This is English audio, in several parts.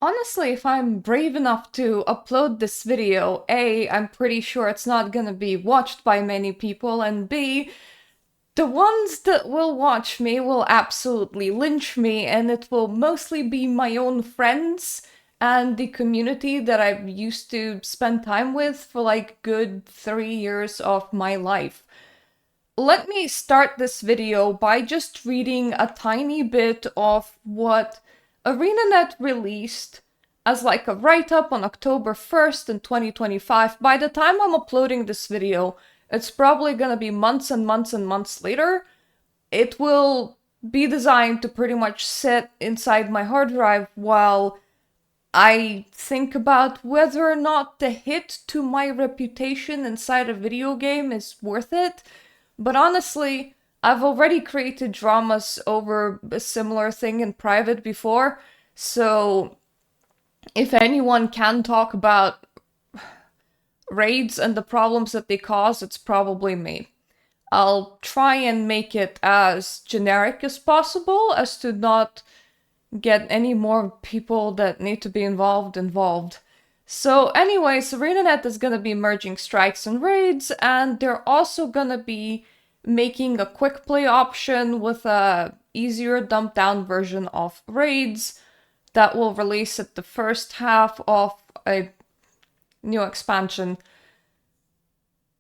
Honestly, if I'm brave enough to upload this video, A, I'm pretty sure it's not gonna be watched by many people, and B, the ones that will watch me will absolutely lynch me, and it will mostly be my own friends and the community that I've used to spend time with for like good 3 years of my life. Let me start this video by just reading a tiny bit of what ArenaNet released as like a write-up on October 1st in 2025. By the time I'm uploading this video, it's probably gonna be months and months and months later. It will be designed to pretty much sit inside my hard drive while I think about whether or not the hit to my reputation inside a video game is worth it. But honestly, I've already created dramas over a similar thing in private before, so if anyone can talk about raids and the problems that they cause, it's probably me. I'll try and make it as generic as possible as to not get any more people that need to be involved. So anyways, ArenaNet is gonna be merging strikes and raids, and they're also gonna be making a quick play option with a easier dumbed down version of raids that will release at the first half of a new expansion.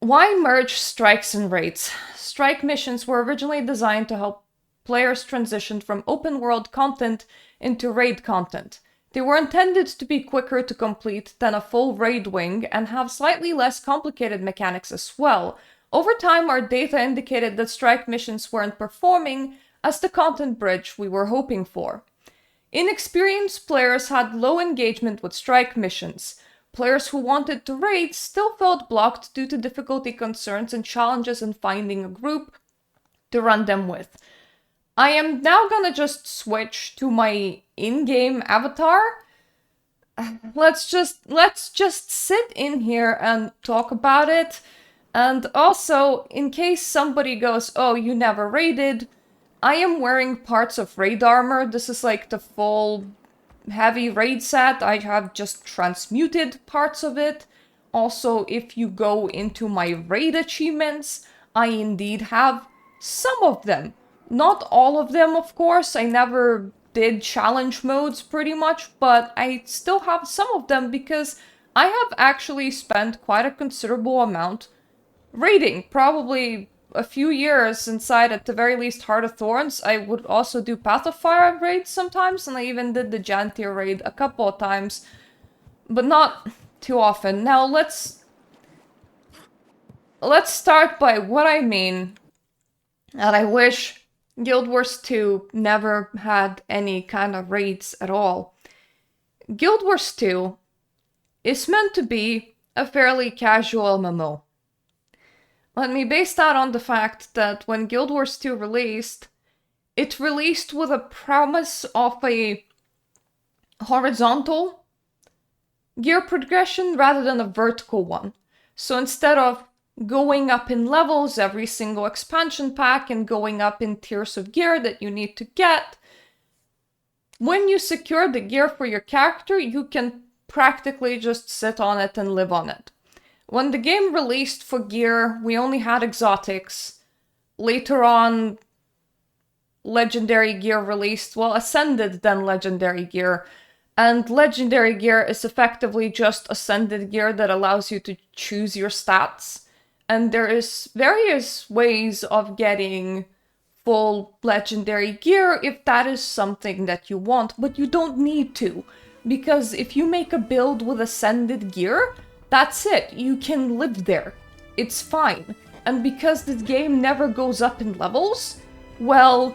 Why merge strikes and raids? Strike missions were originally designed to help players transition from open world content into raid content. They were intended to be quicker to complete than a full raid wing and have slightly less complicated mechanics as well. Over time, our data indicated that strike missions weren't performing as the content bridge we were hoping for. Inexperienced players had low engagement with strike missions. Players who wanted to raid still felt blocked due to difficulty concerns and challenges in finding a group to run them with. I am now gonna just switch to my in-game avatar. Let's just sit in here and talk about it. And also, in case somebody goes, "Oh, you never raided," I am wearing parts of raid armor. This is like the full heavy raid set. I have just transmuted parts of it. Also, if you go into my raid achievements, I indeed have some of them. Not all of them, of course. I never did challenge modes pretty much, but I still have some of them because I have actually spent quite a considerable amount raiding. Probably a few years inside, at the very least, Heart of Thorns. I would also do Path of Fire raids sometimes, and I even did the Jantier raid a couple of times, but not too often. Now let's start by what I mean, and I wish Guild Wars 2 never had any kind of raids at all. Guild Wars 2 is meant to be a fairly casual MMO. Let me base that on the fact that when Guild Wars 2 released, it released with a promise of a horizontal gear progression rather than a vertical one. So instead of going up in levels every single expansion pack and going up in tiers of gear that you need to get, when you secure the gear for your character, you can practically just sit on it and live on it. When the game released for gear, we only had exotics. Later on, legendary gear released, well, ascended then legendary gear. And legendary gear is effectively just ascended gear that allows you to choose your stats. And there is various ways of getting full legendary gear if that is something that you want, but you don't need to. Because if you make a build with ascended gear, that's it. You can live there. It's fine. And because this game never goes up in levels, well,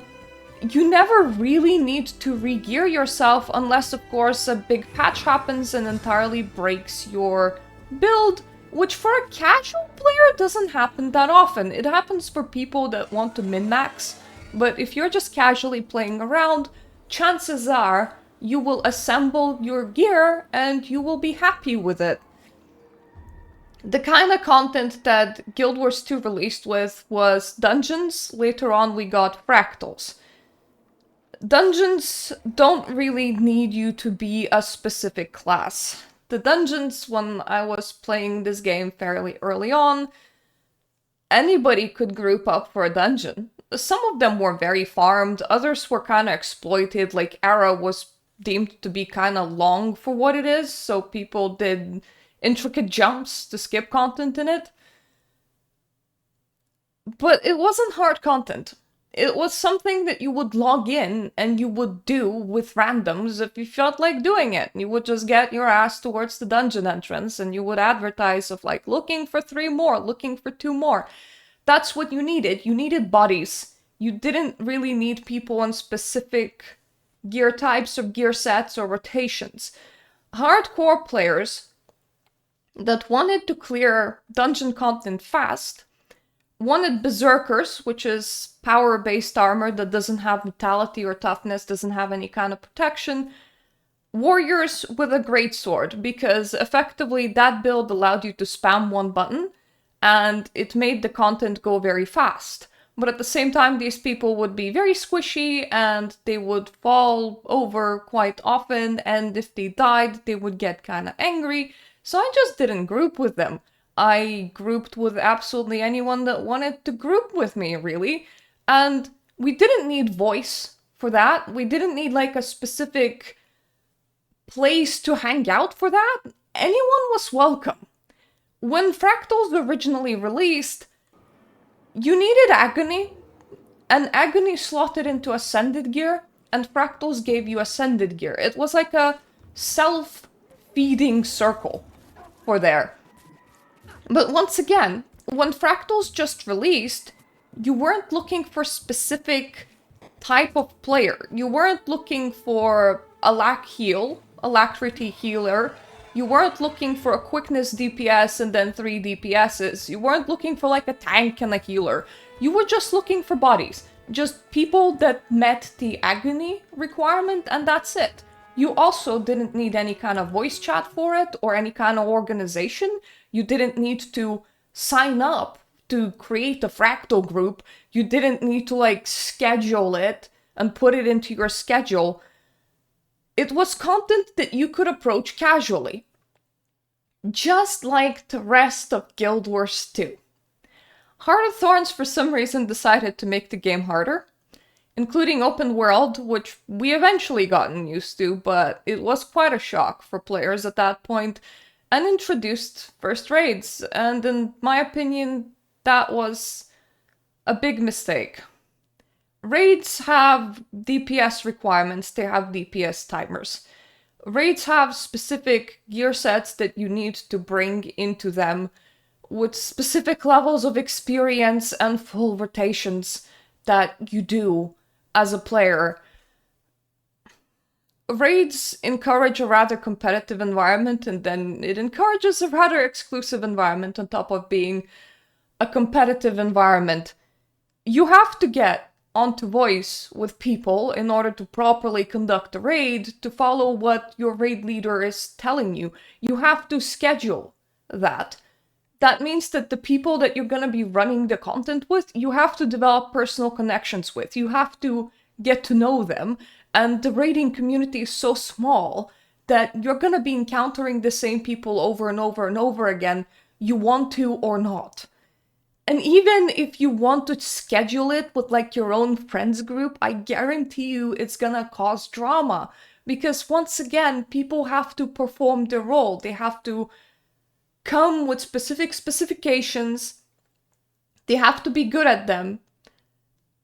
you never really need to re-gear yourself unless, of course, a big patch happens and entirely breaks your build, which for a casual player doesn't happen that often. It happens for people that want to min-max, but if you're just casually playing around, chances are you will assemble your gear and you will be happy with it. The kind of content that Guild Wars 2 released with was dungeons. Later on we got fractals. Dungeons don't really need you to be a specific class. The dungeons, when I was playing this game fairly early on, anybody could group up for a dungeon. Some of them were very farmed, others were kind of exploited, like Era was deemed to be kind of long for what it is, so people did intricate jumps to skip content in it. But it wasn't hard content. It was something that you would log in and you would do with randoms if you felt like doing it. You would just get your ass towards the dungeon entrance and you would advertise of like looking for 3 more, looking for 2 more. That's what you needed. You needed bodies. You didn't really need people on specific gear types or gear sets or rotations. Hardcore players that wanted to clear dungeon content fast wanted berserkers, which is power-based armor that doesn't have vitality or toughness, doesn't have any kind of protection. Warriors with a greatsword, because effectively that build allowed you to spam one button, and it made the content go very fast. But at the same time, these people would be very squishy, and they would fall over quite often, and if they died, they would get kind of angry, so I just didn't group with them. I grouped with absolutely anyone that wanted to group with me, really. And we didn't need voice for that. We didn't need like a specific place to hang out for that. Anyone was welcome. When Fractals originally released, you needed Agony, and Agony slotted into Ascended gear, and Fractals gave you Ascended gear. It was like a self-feeding circle for there. But once again, when Fractals just released, you weren't looking for specific type of player. You weren't looking for a lack heal, alacrity healer. You weren't looking for a quickness DPS and then 3 DPSs. You weren't looking for like a tank and a healer. You were just looking for bodies. Just people that met the Agony requirement, and that's it. You also didn't need any kind of voice chat for it or any kind of organization. You didn't need to sign up to create a fractal group. You didn't need to like schedule it and put it into your schedule. It was content that you could approach casually. Just like the rest of Guild Wars 2. Heart of Thorns for some reason decided to make the game harder, including open world, which we eventually gotten used to, but it was quite a shock for players at that point, and introduced first raids, and in my opinion, that was a big mistake. Raids have DPS requirements, they have DPS timers. Raids have specific gear sets that you need to bring into them with specific levels of experience and full rotations that you do as a player. Raids encourage a rather competitive environment, and then it encourages a rather exclusive environment on top of being a competitive environment. You have to get onto voice with people in order to properly conduct a raid, to follow what your raid leader is telling you. You have to schedule that. That means that the people that you're going to be running the content with, you have to develop personal connections with. You have to get to know them. And the raiding community is so small that you're going to be encountering the same people over and over and over again, you want to or not. And even if you want to schedule it with like your own friends group, I guarantee you it's gonna cause drama. Because once again, people have to perform their role. They have to come with specific specifications. They have to be good at them.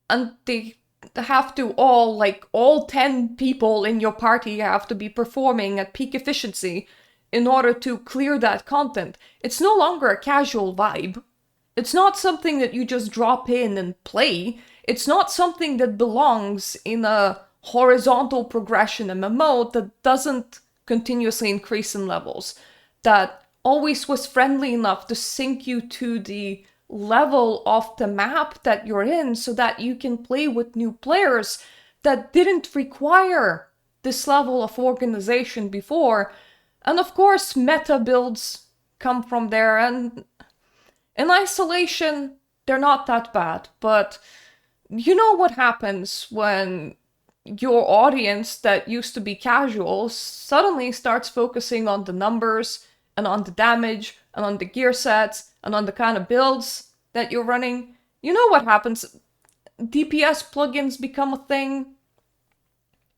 And they have to all 10 people in your party have to be performing at peak efficiency in order to clear that content. It's no longer a casual vibe. It's not something that you just drop in and play. It's not something that belongs in a horizontal progression MMO that doesn't continuously increase in levels, that always was friendly enough to sync you to the level of the map that you're in so that you can play with new players, that didn't require this level of organization before. And of course, meta builds come from there, and in isolation, they're not that bad, but you know what happens when your audience that used to be casual suddenly starts focusing on the numbers and on the damage and on the gear sets and on the kind of builds that you're running, you know what happens? DPS plugins become a thing.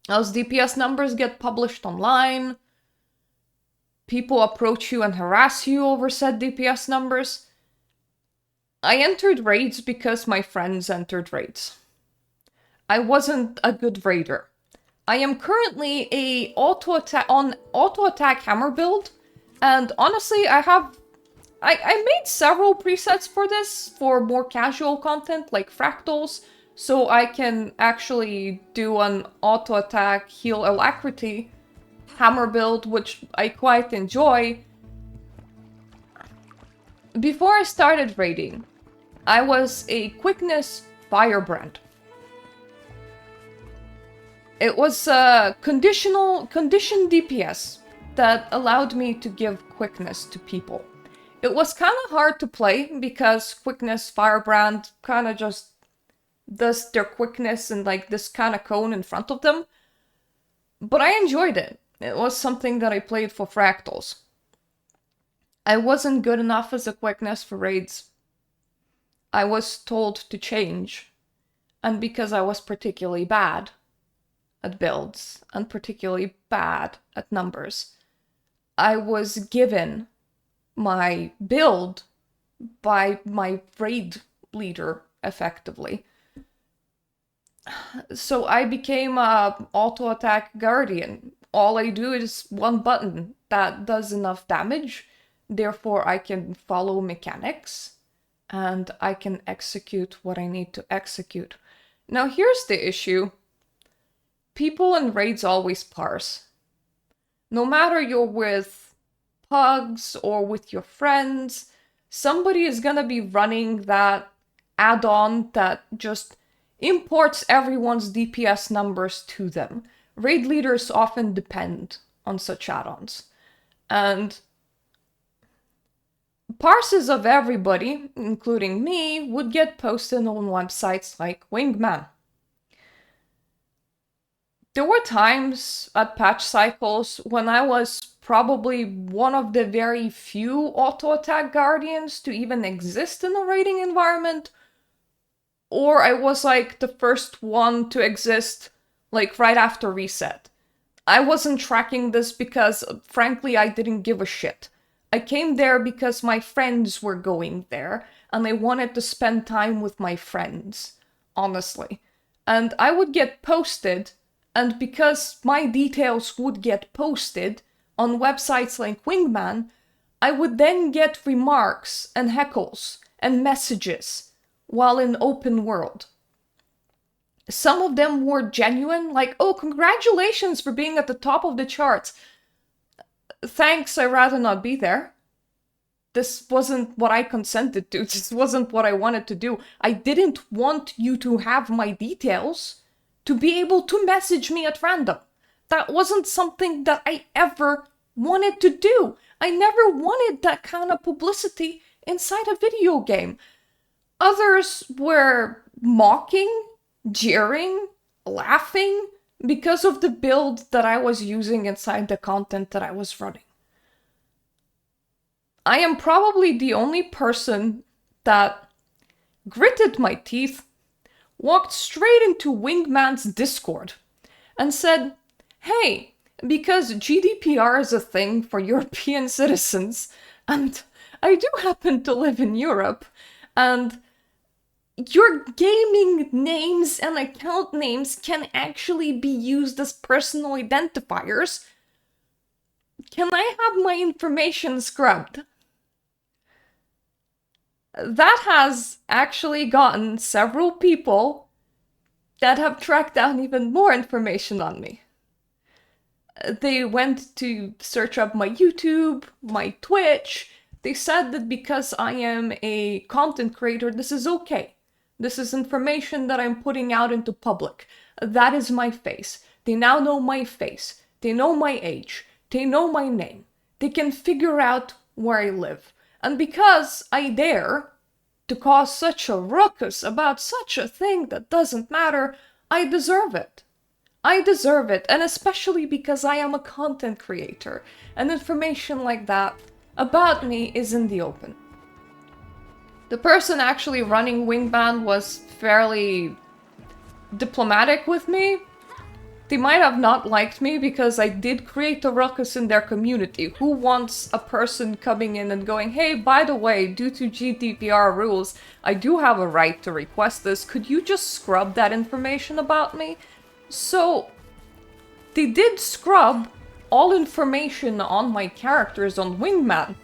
As DPS numbers get published online, people approach you and harass you over said DPS numbers. I entered raids because my friends entered raids. I wasn't a good raider. I am currently a auto-attack hammer build, and honestly, I made several presets for this, for more casual content, like fractals, so I can actually do an auto-attack heal alacrity hammer build, which I quite enjoy. Before I started raiding, I was a quickness firebrand. It was a conditioned DPS that allowed me to give quickness to people. It was kind of hard to play because quickness firebrand kind of just does their quickness in like this kind of cone in front of them. But I enjoyed it. It was something that I played for fractals. I wasn't good enough as a quickness for raids. I was told to change. And because I was particularly bad at builds and particularly bad at numbers, I was given my build by my raid leader, effectively. So I became a auto-attack guardian. All I do is one button that does enough damage, therefore I can follow mechanics, and I can execute what I need to execute. Now here's the issue. People in raids always parse. No matter you're with pugs or with your friends, somebody is gonna be running that add-on that just imports everyone's DPS numbers to them. Raid leaders often depend on such add-ons. And parses of everybody, including me, would get posted on websites like Wingman. There were times at patch cycles when I was probably one of the very few auto-attack guardians to even exist in a raiding environment, or I was like the first one to exist like right after reset. I wasn't tracking this because, frankly, I didn't give a shit. I came there because my friends were going there, and I wanted to spend time with my friends, honestly. And I would get posted, and because my details would get posted on websites like Wingman, I would then get remarks and heckles and messages while in open world. Some of them were genuine, like, oh, congratulations for being at the top of the charts. Thanks, I'd rather not be there. This wasn't what I consented to. This wasn't what I wanted to do. I didn't want you to have my details to be able to message me at random. That wasn't something that I ever wanted to do. I never wanted that kind of publicity inside a video game. Others were mocking, jeering, laughing because of the build that I was using inside the content that I was running. I am probably the only person that gritted my teeth, walked straight into Wingman's Discord, and said, hey, because GDPR is a thing for European citizens, and I do happen to live in Europe, and your gaming names and account names can actually be used as personal identifiers. Can I have my information scrubbed? That has actually gotten several people that have tracked down even more information on me. They went to search up my YouTube, my Twitch. They said that because I am a content creator, this is okay. This is information that I'm putting out into public. That is my face. They now know my face. They know my age. They know my name. They can figure out where I live. And because I dare to cause such a ruckus about such a thing that doesn't matter, I deserve it. I deserve it, and especially because I am a content creator, and information like that about me is in the open. The person actually running Wingman was fairly diplomatic with me. They might have not liked me because I did create a ruckus in their community. Who wants a person coming in and going, hey, by the way, due to GDPR rules, I do have a right to request this. Could you just scrub that information about me? So they did scrub all information on my characters on Wingman.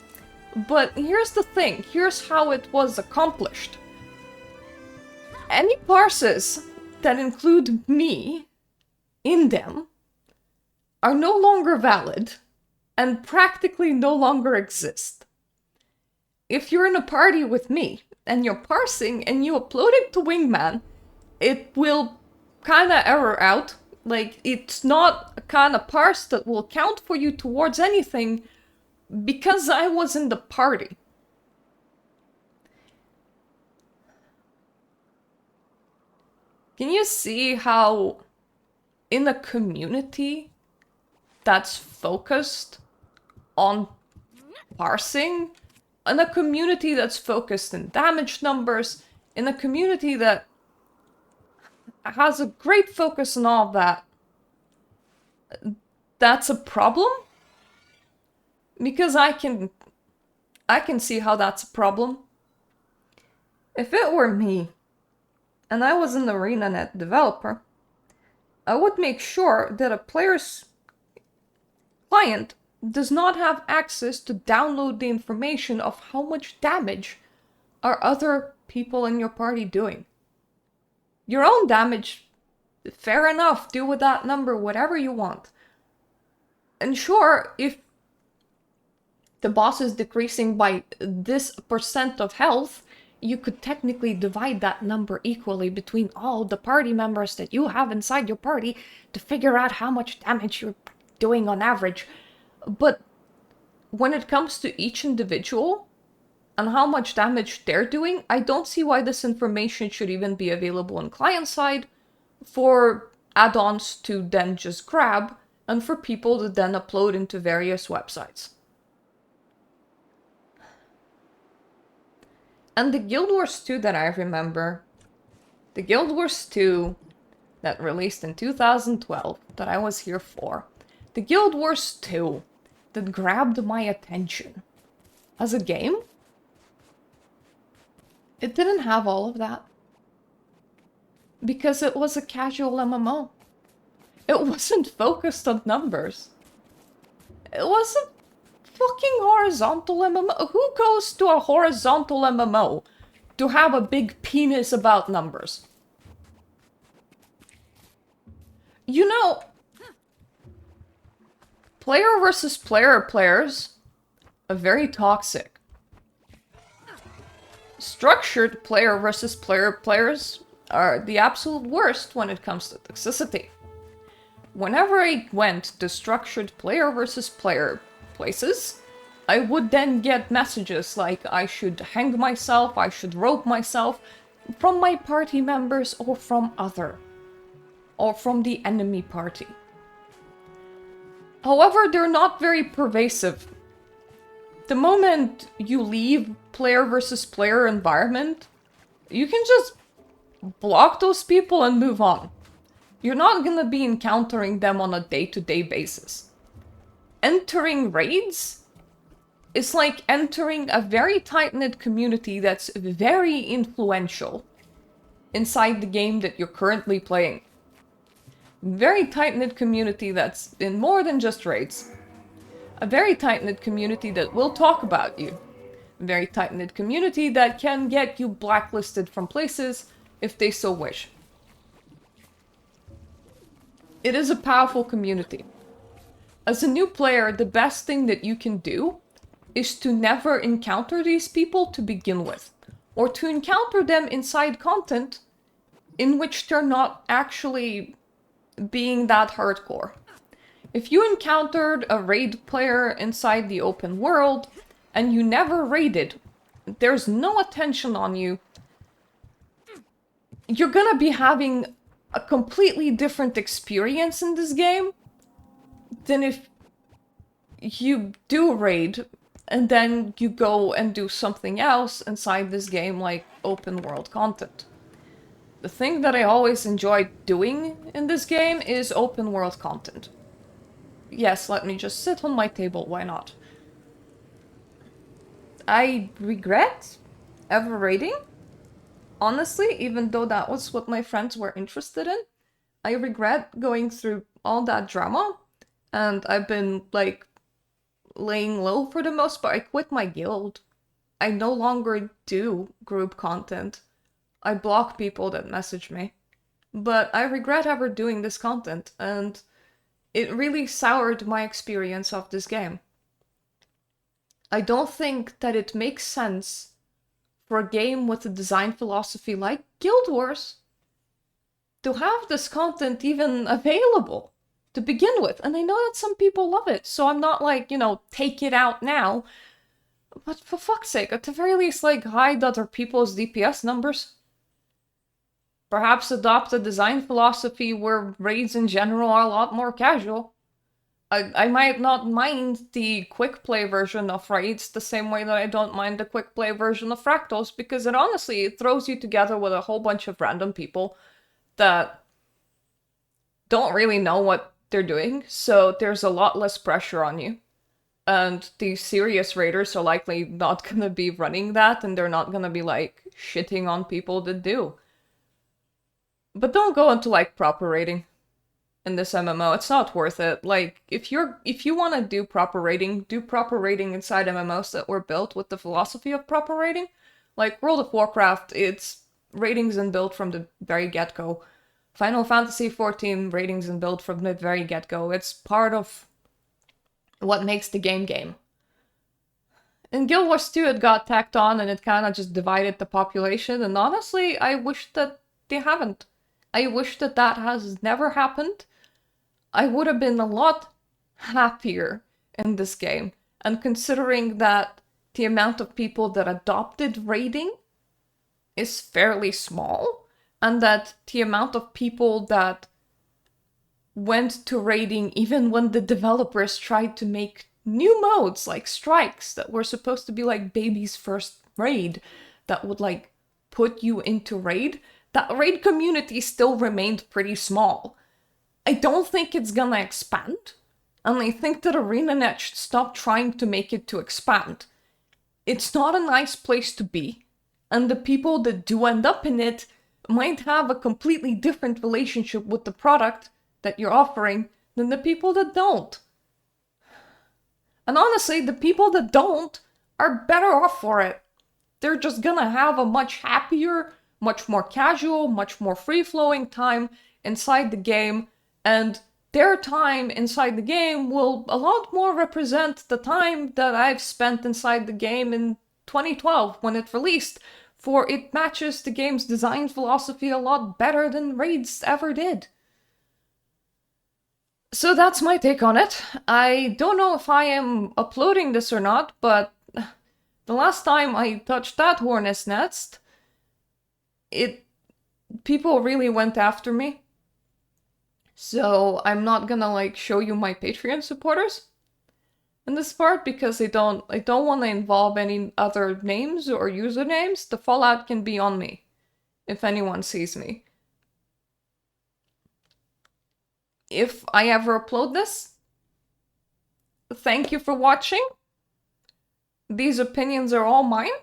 But here's the thing. Here's how it was accomplished. Any parses that include me in them are no longer valid and practically no longer exist. If you're in a party with me and you're parsing and you upload it to Wingman, it will kind of error out. Like, it's not a kind of parse that will count for you towards anything because I was in the party. Can you see how in a community that's focused on parsing, in a community that's focused in damage numbers, in a community that has a great focus on all that, that's a problem? Because I can see how that's a problem. If it were me, and I was an ArenaNet developer, I would make sure that a player's client does not have access to download the information of how much damage are other people in your party doing. Your own damage, fair enough, do with that number whatever you want. And sure, if the boss is decreasing by this % of health, you could technically divide that number equally between all the party members that you have inside your party to figure out how much damage you're doing on average. But when it comes to each individual and how much damage they're doing, I don't see why this information should even be available on client side for add-ons to then just grab and for people to then upload into various websites. And the Guild Wars 2 that I remember, the Guild Wars 2 that released in 2012, that I was here for, the Guild Wars 2 that grabbed my attention as a game, it didn't have all of that. Because it was a casual MMO. It wasn't focused on numbers. It wasn't fucking horizontal MMO. Who goes to a horizontal MMO to have a big penis about numbers? You know, player versus player players are very toxic. Structured player versus player players are the absolute worst when it comes to toxicity. Whenever I went to structured player versus player places, I would then get messages like I should hang myself, I should rope myself, from my party members or from the enemy party. However, they're not very pervasive. The moment you leave player versus player environment, you can just block those people and move on. You're not gonna be encountering them on a day-to-day basis. Entering raids is like entering a very tight-knit community that's very influential inside the game that you're currently playing. Very tight-knit community that's in more than just raids. A very tight-knit community that will talk about you. A very tight-knit community that can get you blacklisted from places if they so wish. It is a powerful community. As a new player, the best thing that you can do is to never encounter these people to begin with, or to encounter them inside content in which they're not actually being that hardcore. If you encountered a raid player inside the open world and you never raided, there's no attention on you, you're gonna be having a completely different experience in this game than if you do raid and then you go and do something else inside this game, like open world content. The thing that I always enjoy doing in this game is open world content. Yes, let me just sit on my table, why not? I regret ever raiding. Honestly, even though that was what my friends were interested in, I regret going through all that drama, and I've been, like, laying low for the most part. I quit my guild. I no longer do group content. I block people that message me. But I regret ever doing this content, and it really soured my experience of this game. I don't think that it makes sense for a game with a design philosophy like Guild Wars to have this content even available to begin with. And I know that some people love it, so I'm not like, take it out now. But for fuck's sake, at the very least, like, hide other people's DPS numbers. Perhaps adopt a design philosophy where raids in general are a lot more casual. I might not mind the quick play version of raids the same way that I don't mind the quick play version of fractals, because it throws you together with a whole bunch of random people that don't really know what they're doing, so there's a lot less pressure on you. And the serious raiders are likely not gonna be running that, and they're not gonna be, like, shitting on people that do. But don't go into, like, proper raiding in this MMO. It's not worth it. Like, if you want to do proper raiding inside MMOs that were built with the philosophy of proper raiding. Like World of Warcraft, it's ratings and build from the very get-go. Final Fantasy XIV, ratings and build from the very get-go. It's part of what makes the game. In Guild Wars 2, it got tacked on and it kind of just divided the population, and honestly, I wish that they haven't. I wish that has never happened. I would have been a lot happier in this game. And considering that the amount of people that adopted raiding is fairly small, and that the amount of people that went to raiding even when the developers tried to make new modes like strikes that were supposed to be like baby's first raid that would like put you into raid, that raid community still remained pretty small. I don't think it's gonna expand, and I think that ArenaNet should stop trying to make it to expand. It's not a nice place to be, and the people that do end up in it might have a completely different relationship with the product that you're offering than the people that don't. And honestly, the people that don't are better off for it. They're just gonna have a much happier, much more casual, much more free-flowing time inside the game, and their time inside the game will a lot more represent the time that I've spent inside the game in 2012 when it released, for it matches the game's design philosophy a lot better than raids ever did. So that's my take on it. I don't know if I am uploading this or not, but the last time I touched that hornet's nest, people really went after me. So I'm not gonna like show you my Patreon supporters in this part because I don't want to involve any other names or usernames. The fallout can be on me if anyone sees me. If I ever upload this, thank you for watching. These opinions are all mine.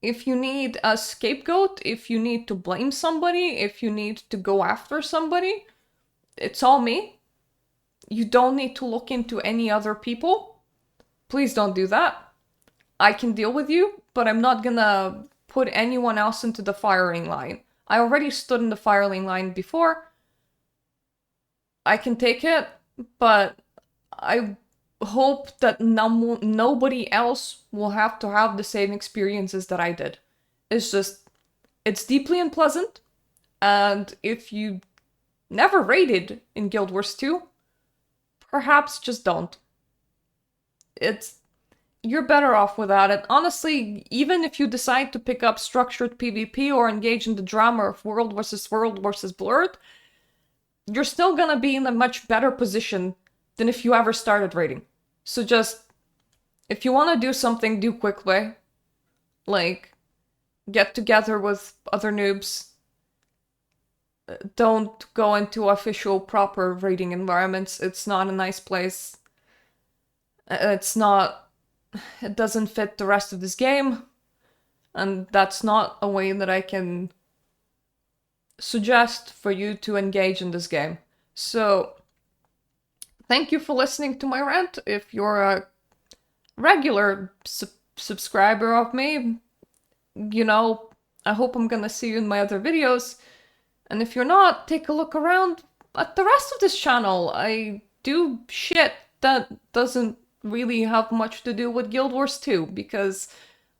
If you need a scapegoat, if you need to blame somebody, if you need to go after somebody, it's all me. You don't need to look into any other people. Please don't do that. I can deal with you, but I'm not gonna put anyone else into the firing line. I already stood in the firing line before. I can take it, but I hope that nobody else will have to have the same experiences that I did. It's deeply unpleasant, and if you never raided in Guild Wars 2, perhaps just don't. It's you're better off without it. Honestly, even if you decide to pick up structured PvP or engage in the drama of world versus blurred, you're still gonna be in a much better position than if you ever started raiding. So just, if you want to do something, do quickly. Like, get together with other noobs. Don't go into official, proper raiding environments. It's not a nice place. It's not... It doesn't fit the rest of this game. And that's not a way that I can suggest for you to engage in this game. So, thank you for listening to my rant. If you're a regular subscriber of me, you know, I hope I'm gonna see you in my other videos. And if you're not, take a look around at the rest of this channel. I do shit that doesn't really have much to do with Guild Wars 2, because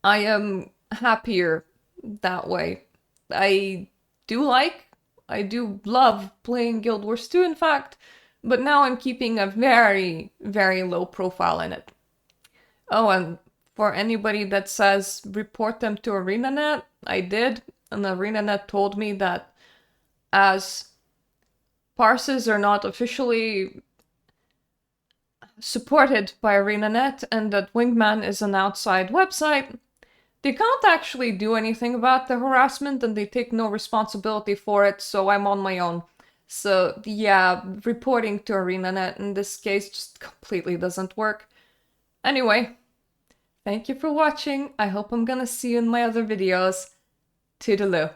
I am happier that way. I do love playing Guild Wars 2, in fact, but now I'm keeping a very, very low profile in it. Oh, and for anybody that says report them to ArenaNet, I did, and ArenaNet told me that as parses are not officially supported by ArenaNet and that Wingman is an outside website, they can't actually do anything about the harassment and they take no responsibility for it, so I'm on my own. So yeah, reporting to ArenaNet in this case just completely doesn't work. Anyway, thank you for watching. I hope I'm gonna see you in my other videos. Toodaloo.